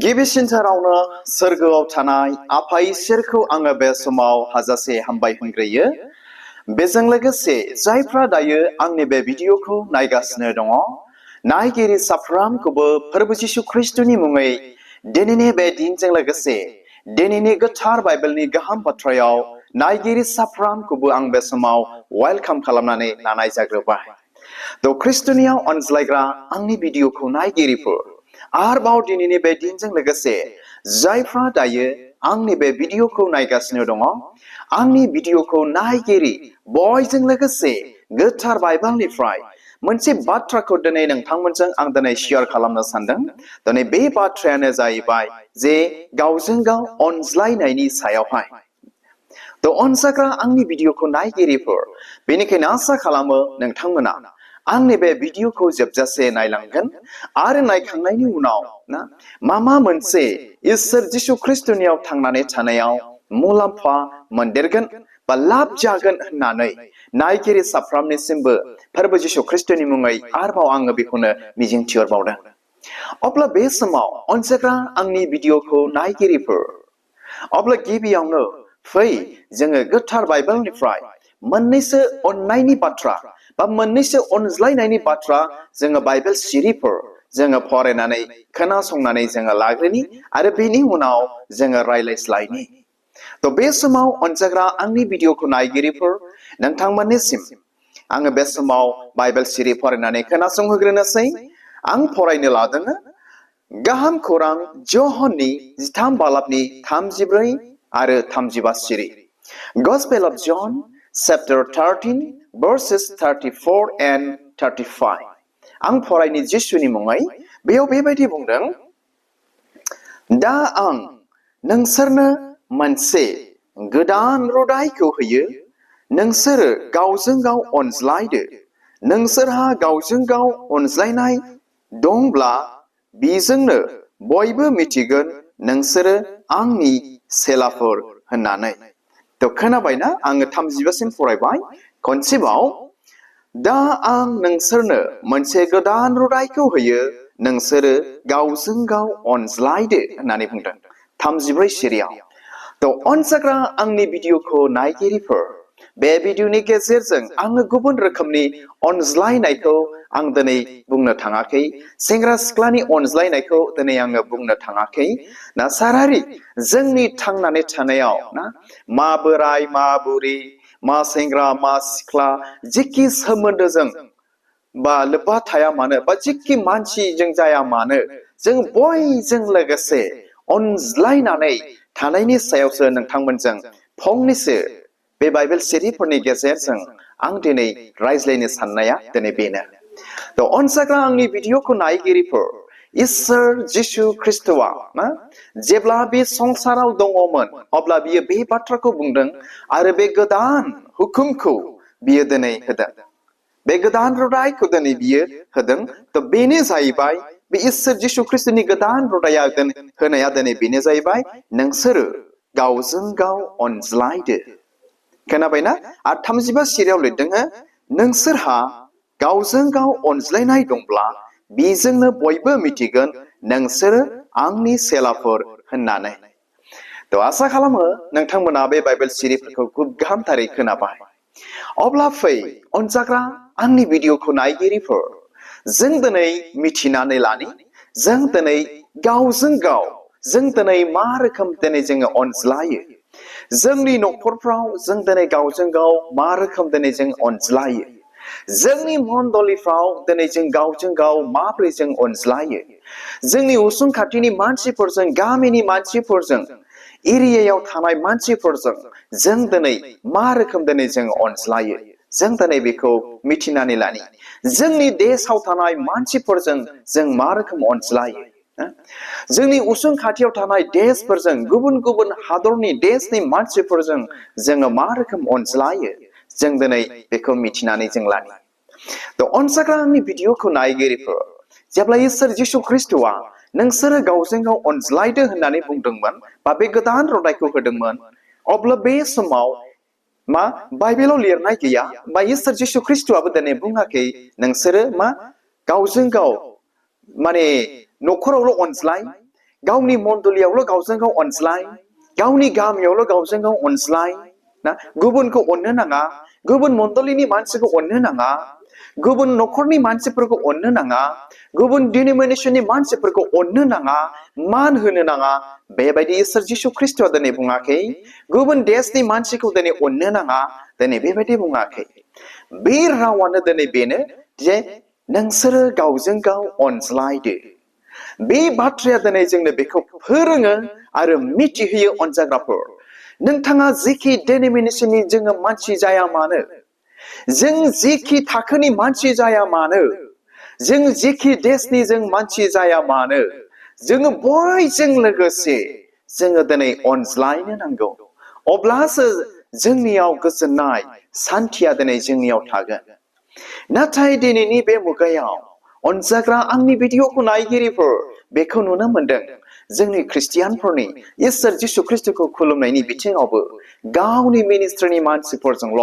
गिबिसिनथारावनो सोरगोआव थानाय आफा इसोरखौ आङो बे समाव हाजासे हामबाय होनग्रोयो। बेजों लोगोसे जायफ्रा दायो आंनि बे भिडिअखौ नायगासिनो दङ, नायगिरि साफ्रोमखौबो फोरबो जिसु ख्रिस्टनि मुङै दिनैनि बे दिनजों लोगोसे दिनैनि गोथार बाइबेलनि गाहाम बाथ्रायाव नायगिरि साफ्रोमखौबो आं बे समाव वेलकाम खालामनानै लानाय जाग्रोबाय। थ' ख्रिस्टनियाव अनज्लायग्रा आंनि भिडिअखौ नायगिरिफोर आरोबाव दिनैनि बे दिनजों लोगोसे जायफ्रा दायो आंनि बे भिडिअखौ नायगासिनो दङ, आंनि भिडिअखौ नायगिरि बयजों लोगोसे गोथार बाइबेलनिफ्राय मोनसे बाथ्राखौ दिनै नोंथांमोनजों आं दिनै शेयार खालामनो सानदों। दिनै बे बाथ्रायानो जाहैबाय जे गावजों गाव अनज्लायनायनि सायावहाय। थ' अनजाग्रा आंनि भिडिअखौ नायगिरिफोर, बेनिखायनो आसा खालामो नोंथांमोना आंनि बे भिडिअखौ जोबजासे नायलांगोन आरो नायखांनायनि उनाव मा मोनसे इसोर जिसु ख्रिस्टनियाव थांनानै थानायाव मुलाम्फा मोनदेरगोन बा लाब जागोन होननानै नायगिरि साफ्रोमनिसिमबो फोरबो जिसु ख्रिस्टनि मुङै आरोबाव आङो बेखौनो मिजिंथिहरबावदों। अब्ला बे समाव अनजाग्रा आंनि भिडिअखौ नायगिरिफोर, अब्ला गिबियावनो फै जोङो गोथार बाइबेलनिफ्राय मोननैसो अननायनि बाथ्रा बा मोननैसो अनज्लायनायनि बाथ्रा जोङो बाइबेल सिरिफोर जोङो फरायनानै खोनासंनानै जोङो लाग्रोनि आरो बेनि उनाव जोङो रायलायस्लायनि। थ' बे समाव अनजाग्रा आंनि भिडिअखौ नायगिरिफोर, नोंथांमोननिसिम आङो बे समाव बाइबेल सिरि फरायनानै खोनासंहोग्रोनोसै। आं फरायनो लादों गाहाम खौरां ज'हननि 13 बालाबनि 34 आरो 35 सिरि। Gospel of John, chapter 13, verses 34 and 35. आं फरायनि जिसुनि मुङै। बेयाव बेबायदि बुंदों, दा आं नोंसोरनो मोनसे गोदान रुदाइखौ होयो, नोंसोरो गावजों गाव अनज्लायदो। नोंसोरहा गावजों गाव अनज्लायनाय दंब्ला बिजोंनो बयबो मिथिगोन नोंसोरो आंनि सेलाफोर होननानै। थ' खोनाबायना? आङो 35सिम फरायबाय खनसेबाव। दा आं नोंसोरनो मोनसे गोदान रुदाइखौ होयो, नोंसोरो गावजों गाव अनज्लायदो होननानै बुंदों 34 सिरियाव। थ' अनजाग्रा आंनि भिडिअखौ नायगिरिफोर, बे भिडिअनि गेजेरजों आङो गुबुन रोखोमनि अनज्लायनायखौ आं दिनै बुंनो थाङाखै। सेंग्रा सिख्लानि अनज्लायनायखौ दिनै आङो बुंनो थाङाखै। सारारि जोंनि थांनानै थानायाव मा बोराय मा बुरि, मा सेंग्रा मा सिख्ला, जेखि सोमोन्दोजों बा लोब्बा थाया मानो बा जेखि मानसिजों जाया मानो, जों बयजों लोगोसे अनज्लायनानै थानायनि सायावसो नोंथांमोनजों फंनैसो बे बाइबेल सिरिफोरनि गेजेरजों आं दिनै रायज्लायनो साननाया दिनै बेनो। थ' अनजाग्रा आंनि भिडिअखौ नायगिरिफोर, इसोर जिसु ख्रिस्टआ जेब्ला बे संसाराव दङमोन अब्ला बियो बे बाथ्राखौ बुंदों आरो बे गोदान हुकुमखौ बियो दिनै होदों। बे गोदान रुदाइखौ दिनै बियो होदों। थ' बेनो जाहैबाय बे इसोर जिसु ख्रिस्टनि गोदान रुदाया होनाया दिनै बेनो जाहैबाय, नोंसोरो गावजों गाव अनज्लायदो। खोनाबायना? आरो 35 सिरियाव लिरदों, नोंसोरहा गावजों गाव अनज्लायनाय दंब्ला बेजोंनो बयबो मिथिगोन नोंसोरो आंनि सेलाफोर होननानै। थ' आसा खालामो नोंथांमोना बे बाइबेल सिरिफोरखौ खुब गाहामथारै खोनाबाय। अब्ला फै अनजाग्रा आंनि भिडिअखौ नायगिरिफोर, जों दिनै मिथिनानै लानि, जों दिनै गावजों गाव जों दिनै मा रोखोम दिनै जोङो अनज्लायो। जोंनि न'खरफ्राव जों दिनै गावजों गाव मा रोखोम दिनै जों अनज्लायो। जोंनि मण्डलिफ्राव दिनै जों गावजों गाव माबोरै जों अनज्लायो। जोंनि उसुं खाथिनि मानसिफोरजों, गामिनि मानसिफोरजों, एरियायाव थानाय मानसिफोरजों जों दिनै मा रोखोम दिनै जों अनज्लायो, जों दिनै बेखौ मिथिनानै लानि। जोंनि देशआव थानाय मानसिफोरजों जों मा रोखोम अनज्लायो। जोंनि उसुं खाथियाव थानाय देशफोरजों, गुबुन गुबुन हादरनि देशनि मानसिफोरजों जोङो मा रोखोम अनज्लायो, जों दिनै बेखौ मिथिनानै जों लानि। थ' अनजाग्रा आंनि भिडिअखौ नायगिरिफोर, जेब्ला इसोर जिसु ख्रिस्टआ नोंसोरो गावजों गाव अनज्लायदो होननानै बुंदोंमोन बा बे गोदान रुदाइखौ होदोंमोन, अब्ला बे समाव बाइबेलाव लिरनाय गैया बा इसोर जिसु ख्रिस्टआबो दिनै बुङाखै नोंसोरो गावजों गाव न'खरावल' अनज्लाय, गावनि मण्डलियावल' गावजों गाव अनज्लाय गावनि गामियावल' गावजों गाव अनज्लाय ना गुबुनखौ अननो नाङा गुबुन मण्डलिनि मानसिखौ अननो नाङा गुबुन न'खरनि मानसिफोरखौ अननो नाङा गुबुन डिनोमिनेसननि मानसिफोरखौ अननो नाङा मान होनो नाङा बेबायदि इसोर जिसु ख्रिस्टआ दिनै बुङाखै गुबुन देशनि मानसिखौ दिनै अननो नाङा दिनै बेबायदि बुङाखै बे रावानो दिनै बेनो जे नोंसोरो गावजों गाव अनज्लायदो बे बाथ्राया दिनै जोंनो बेखौ फोरोङो आरो मिथिहोयो अनजाग्राफोर नोंथाङा जेखि डिनोमिनेसननि जोङो मानसि जाया मानो जों जेखि थाखोनि मानसि जाया मानो जों जेखि देशनि जों मानसि जाया मानो जोङो बयजों लोगोसे जोङो दिनै अनज्लायनो नांगौ अब्लासो जोंनियाव गोजोननाय सान्थिया दिनै जोंनियाव थागोन नाथाय दिनैनि बे मुगायाव अनजाग्रा आंनि भिडिअखौ नायगिरिफोर बेखौ नुनो मोनदों जोंनि ख्रिस्टियानफोरनि इसोर जिसु ख्रिस्टखौ खुलुमनायनि बिथिङावबो गावनि मिनिस्ट्रिनि मानसिफोरजोंल'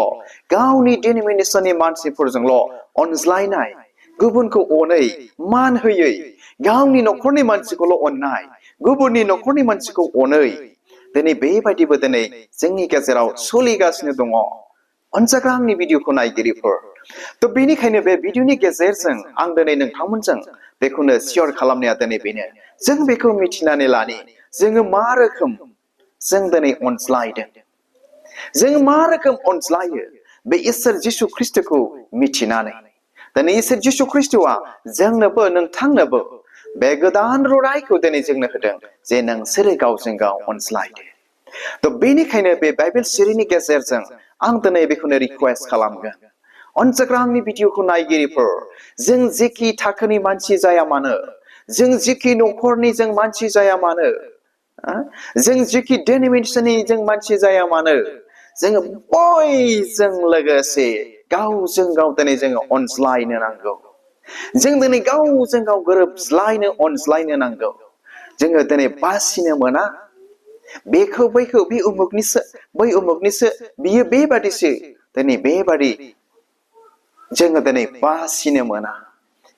गावनि डिनोमिनेसननि मानसिफोरजोंल' अनज्लायनाय गुबुनखौ अनै मान होयै गावनि न'खरनि मानसिखौल' अननाय गुबुननि न'खरनि मानसिखौ अनै दिनै बेबायदिबो दिनै जोंनि गेजेराव सोलिगासिनो दङ अनजाग्रा आंनि भिडिअखौ नायगिरिफोर थ' बेनिखायनो बे भिडिअनि गेजेरजों आं दिनै नोंथांमोनजों बेखौनो शेयार खालामनाया दिनै बेनो जों बेखौ मिथिनानै लानि जोङो मा रोखोम जों दिनै अनज्लायदों जों मा रोखोम अनज्लायो बे इसोर जिसु ख्रिस्टखौ मिथिनानै दिनै इसोर जिसु ख्रिस्टआ जोंनोबो नोंथांनोबो बे गोदान रायखौ दिनै जोंनो होदों जे नोंसोरो गावजों गाव अनज्लायदो थ' बेनिखायनो बे बाइबेल सिरिनि गेजेरजों आं दिनै बेखौनो रिक्वेस्ट खालामगोन अनजाग्रा आंनि भिडिअखौ नायगिरिफोर जों जेखि थाखोनि मानसि जाया मानो जों जेखि न'खरनि जों मानसि जाया मानो जों जेखि डिनोमिनेसननि जों मानसि जाया मानो जोङो बयजों लोगोसे गावजों गाव दिनै जोङो अनज्लायनो नांगौ जों दिनै गावजों गाव गोरोबज्लायनो अनज्लायनो नांगौ जोङो दिनै बासिनो मोना बेखौ बैखौ बे उमुगनिसो बै उमुगनिसो बियो बेबादिसो दिनै बेबादि जोङो दिनै बासिनो मोना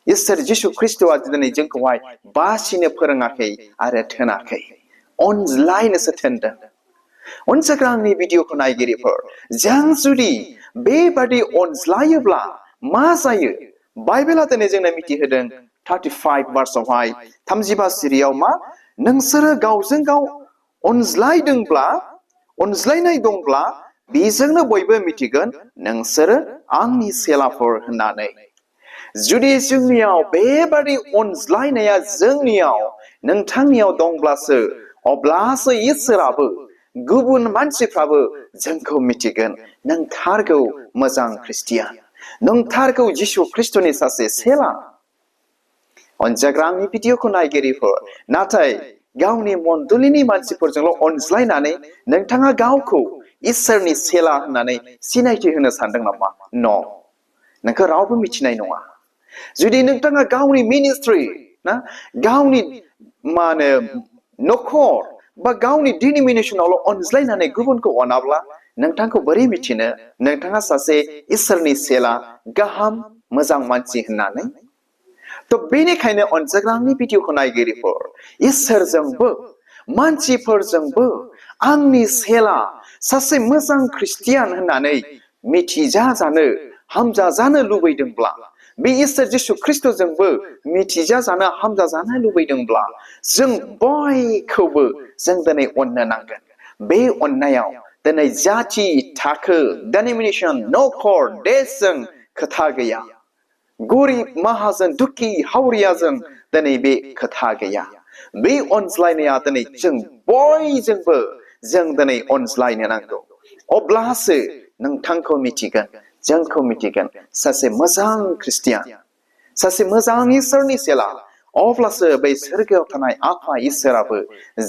इसोर जिसु ख्रिस्टआ दिनै जोंखौहाय बासिनो फोरोङाखै आरो थोनाखै अनज्लायनोसो थोनदों अनजाग्रा आंनि भिडिअखौ नायगिरिफोर जों जुदि बेबादि अनज्लायोब्ला मा जायो बाइबेला दिनै जोंनो मिथिहोदों 35 भार्सआवहाय 35 सिरियाव मा नोंसोरो गावजों गाव अनज्लायदोंब्ला अनज्लायनाय दंब्ला बेजोंनो बयबो मिथिगोन नोंसोरो आंनि सेलाफोर होननानै जुदि जोंनियाव बेबादि अनज्लायनाया जोंनियाव नोंथांनियाव दंब्लासो अब्लासो इसोराबो गुबुन मानसिफ्राबो जोंखौ मिथिगोन नोंथारगौ मोजां ख्रिस्टियान नोंथारगौ जिसु ख्रिस्टनि सासे सेला अनजाग्रा आंनि भिडिअखौ नायगिरिफोर नाथाय गावनि मण्डलिनि मानसिफोरजोंल' अनज्लायनानै नोंथाङा गावखौ इसोरनि सेला होननानै सिनायथि होनो सानदों नामा न' नोंखौ रावबो मिथिनाय नङा जुदि नोंथाङा गावनि मिनिस्ट्रि ना गावनि मा होनो न'खर बा गावनि डिनोमिनेसनावल' अनज्लायनानै गुबुनखौ अनाब्ला नोंथांखौ बोरै मिथिनो नोंथाङा सासे इसोरनि सेला गाहाम मोजां मानसि होननानै थ' बेनिखायनो अनजाग्रा आंनि भिडिअखौ नायगिरिफोर इसोरजोंबो मानसिफोरजोंबो आंनि सेला सासे मोजां ख्रिस्टियान होननानै मिथिजाजानो हामजाजानो लुबैदोंब्ला बे इसोर जिसु ख्रिस्टजोंबो मिथिजाजानो हामजाजानो लुबैदोंब्ला जों बयखौबो जों दिनै अननो नांगोन बे अननायाव दिनै जाति थाखो डिनोमिनेसन न'खर देशजों खोथा गैया गरिब माहाजोन दुखि हावरियाजों दिनै बे खोथा गैया बे अनज्लायनाया दिनै जों बयजोंबो जों दिनै अनज्लायनो नांगौ अब्लासो नोंथांखौ मिथिगोन जोंखौ मिथिगोन सासे मोजां ख्रिस्टियान सासे मोजां इसोरनि सेला अब्लासो बै सोरगोआव थानाय आफा इसोराबो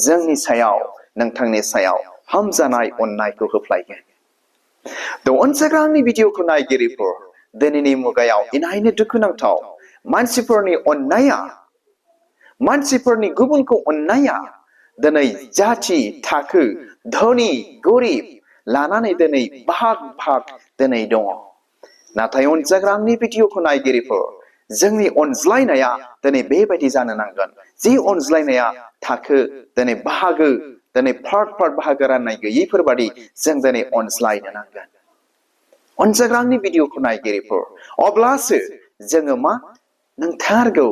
जोंनि सायाव नोंथांनि सायाव हामजानाय अननायखौ होफ्लायगोन थ' अनजाग्रा आंनि भिडिअखौ नायगिरिफोर दिनैनि मुगायाव इनायनो दुखुनांथाव मानसिफोरनि अननाया मानसिफोरनि गुबुनखौ अननाया दिनै जाति थाखो धनी गरिब लानानै दिनै भाग भाग दिनै दङ नाथाय अनजाग्रा आंनि भिडिअखौ नायगिरिफोर जोंनि अनज्लायनाया दिनै बेबायदि जानो नांगोन जि अनज्लायनाया थाखो दिनै बाहागो दिनै पार्ट बाहागो राननाय गैयैफोरबादि जों दिनै अनज्लायनो नांगोन अनजाग्रानि भिडिअखौ नायगिरिफोर अब्लासो जोङो मा नंथारगौ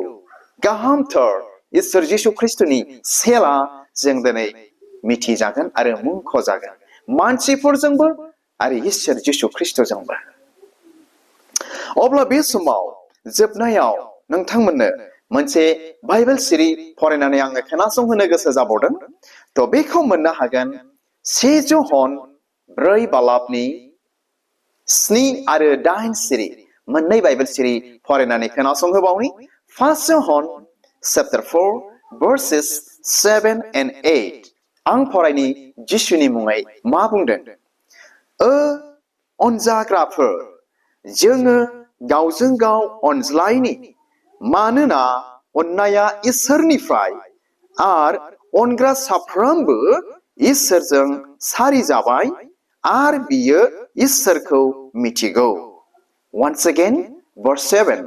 गाहामथार इसोर जिसु ख्रिस्टनि सेला जों दिनै मिथिजागोन आरो मुंख'जागोन मानसिफोरजोंबो आरो इसोर जिसु ख्रिस्टजोंबो अब्ला बे समाव जोबनायाव नोंथांमोननो मोनसे बाइबेल सिरि फरायनानै आङो खोनासंहोनो गोसो जाबावदों थ' बेखौ मोननो हागोन 1 जन 4 बालाबनि 7 आरो 8 सिरि मोननै बाइबेल सिरि फरायनानै खोनासंहोबावनि 1 जन chapter 4 verses 7 and 8 आं फरायनि जिसुनि मुङै मा बुंदों अनजाग्राफोर जोङो गावजों गाव अनज्लायनि मानोना अननाया इसोरनिफ्राय आर अनग्रा साफ्रोमबो इसोरजों सारि जाबाय आर बियो इसोरखौ मिथिगौ once again verse 7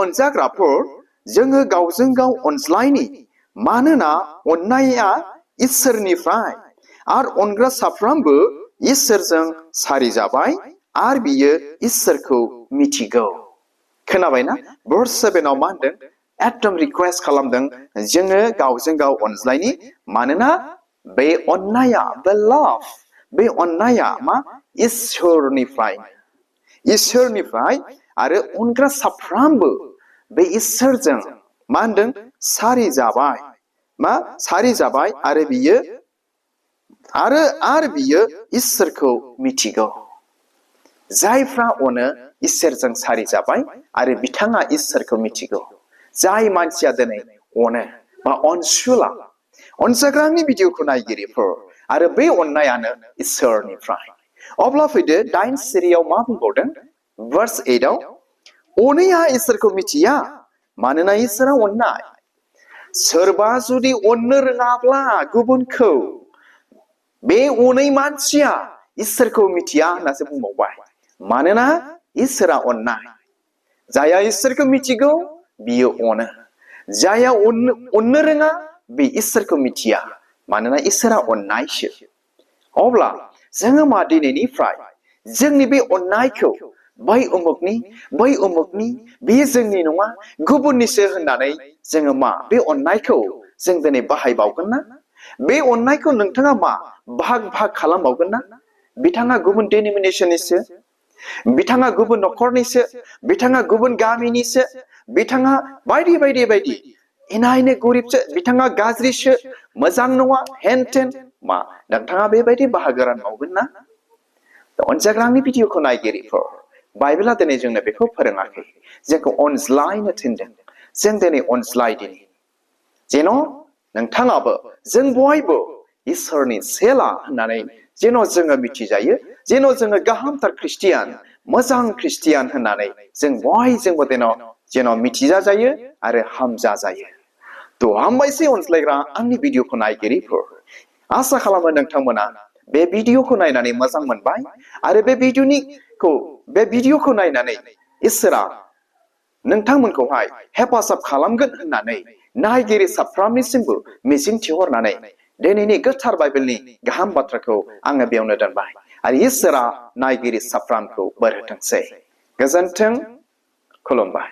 अनजाग्राफोर जोङो गावजों गाव अनज्लायनि मानोना अननाया इसोरनिफ्राय आर अनग्रा साफ्रोमबो इसोरजों सारि जाबाय आर बियो इसोरखौ मिथिगौ खोनाबायना verse 7 आव मा होनदों एकदम रिक्वेस्ट खालामदों जोङो गावजों गाव अनज्लायनि मानोना बे अननाया the love बे अननाया मा इसोरनिफ्राय आरो अनग्रा साफ्रोमबो बे इसोरजों मा होनदों सारि जाबाय आरो बियो इसोरखौ मिथिगौ जायफ्रा अनो इसोरजों सारि जाबाय आरो बिथाङा इसोरखौ मिथिगौ जाय मानसिया दिनै अनो बा अनसुला अनजाग्रानि भिडिअखौ नायगिरिफोर आरो बे अननायानो इसोरनिफ्राय अब्ला फैदो 8 सिरियाव मा बुंबावदों verse 8 आव अनैया इसोरखौ मिथिया मानोना इसोरा अननाय सोरबा जुदि अननो रोङाब्ला गुबुनखौ बे अनै मानसिया इसोरखौ मिथिया होननासो बुंबावबाय मानोना इसोरा अननाय जाया इसोरखौ मिथिगौ बियो अनो जाया अननो रोङा बे इसोरखौ मिथिया मानोना इसोरा अननायसो अब्ला जोङो मा दिनैनिफ्राय जोंनि बे अननायखौ बै उमुकनि बे जोंनि नङा गुबुननिसो होननानै जोङो मा बे अननायखौ जों दिनै बाहायबावगोन ना बे अननायखौ नोंथाङा मा भाग खालामबावगोन ना बिथाङा गुबुन डिनोमिनेसननिसो बिथाङा गुबुन न'खरनिसो बिथाङा गुबुन गामिनिसो बिथाङा बायदि इनायनो गरिबसो बिथाङा गाज्रिसो मोजां नङा हेनटेन मा नोंथाङा बेबायदि बाहागो रानबावगोन ना अनजाग्रानि भिडिअखौ नायगिरिफोर बाइबेला दिनै जोंनो बेखौ फोरोङाखै जोंखौ अनज्लायनो थिनदों जों दिनै अनज्लायदिनि जेन' नोंथाङाबो जों बयबो इसोरनि सेला होननानै जेन' जोङो मिथिजायो जेन' जोङो गाहामथार ख्रिस्टियान मोजां ख्रिस्टियान होननानै जों बयजोंबो जेन' मिथिजाजायो आरो हामजाजायो थ' हामबायसै अनज्लायग्रा आंनि भिडिअखौ नायगिरिफोर आसा खालामो नोंथांमोना बे भिडिअखौ नायनानै मोजां मोनबाय आरो बे भिडिअखौ नायनानै इसोरा नोंथांमोनखौहाय हेफाजाब खालामगोन होननानै नायगिरि साफ्रोमनिसिमबो मिजिं थिहरनानै दिनैनि गोथार बाइबेलनि गाहाम बाथ्राखौ आङो बेयावनो दोनबाय आरो इसोरा नायगिरि साफ्रोमखौ बोर होथोंसै गोजोन्थों खुलुमबाय